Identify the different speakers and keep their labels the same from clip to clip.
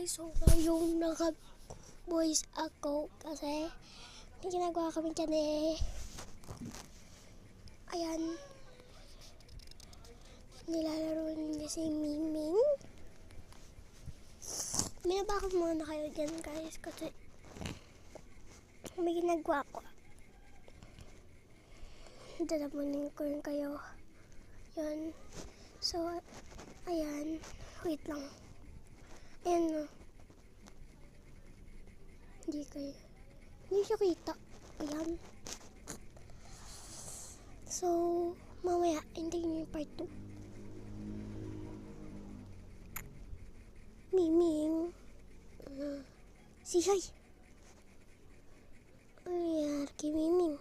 Speaker 1: guys, so ngayong naka-voice ako kasi may ginagawa kami dyan eh. Ayan. Nilalaro niya si Miming. Minaba ko muna kayo dyan guys kasi may ginagawa ko. Dalamunin ko rin kayo. Yan. So, ayan. Wait lang. Ayan na. Hindi siya kita. Ayan. So, mamaya, hintayin niyo yung part 2. Miming. Si Shay. Ano nangyari kay Miming?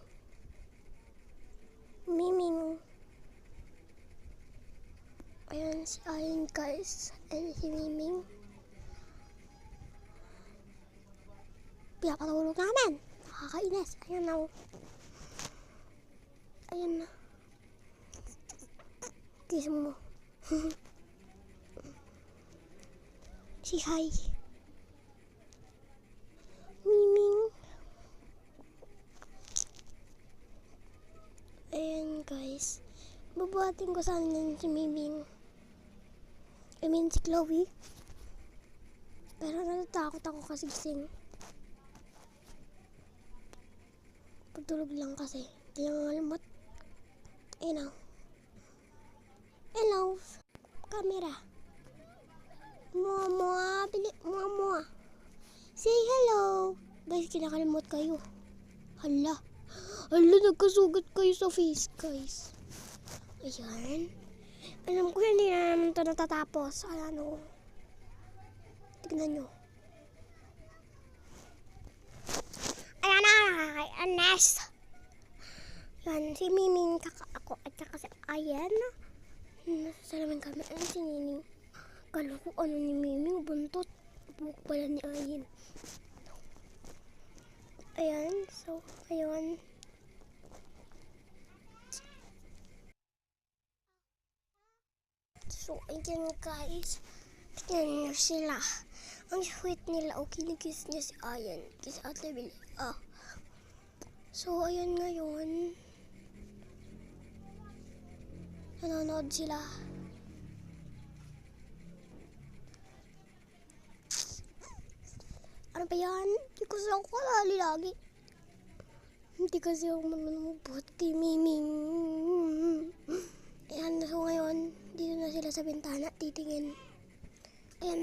Speaker 1: Miming. Ayan si Ayan guys. Ayan si Miming. Pinapatulog namin. Nakakainis. Ayan na. Ayan na. Kiss mo. Si Hi. Miming. Ayan guys. Babuhatin ko sana nun si Miming. I mean si Chloe. Pero natatakot ako kasi gising. Pagtulog lang kasi. Hindi lang malimot. Ayun o. Hello. Camera. Mua. Bili. Mua. Say hello. Guys, kinakalimot kayo. Hala. Nagkasugat kayo sa face, guys. Ayan. Alam ko hindi na naman ito natatapos. Ayan o. Tignan nyo. Ayan na. Anes. Yan. Si Miming kaka ako. At saka si Ayan. Nasasalamin kami. Ayan si Nining. Kala ko ano ni Miming. Buntot. Buhok pala ni Ayan. Ayan. So, ayun. So, ayan guys. Tignan nyo sila. Ang sweet nila. O, kinikiss niya si Ayan. Kiss Ate Billy. So, ayan ngayon. Nanonood sila. Ano ba yan? Hindi kasi ako kalali lagi. Hindi kasi ako manunubot kay Miming. Ayan, so ngayon, dito na sila sa bintana, titingin. Ayan.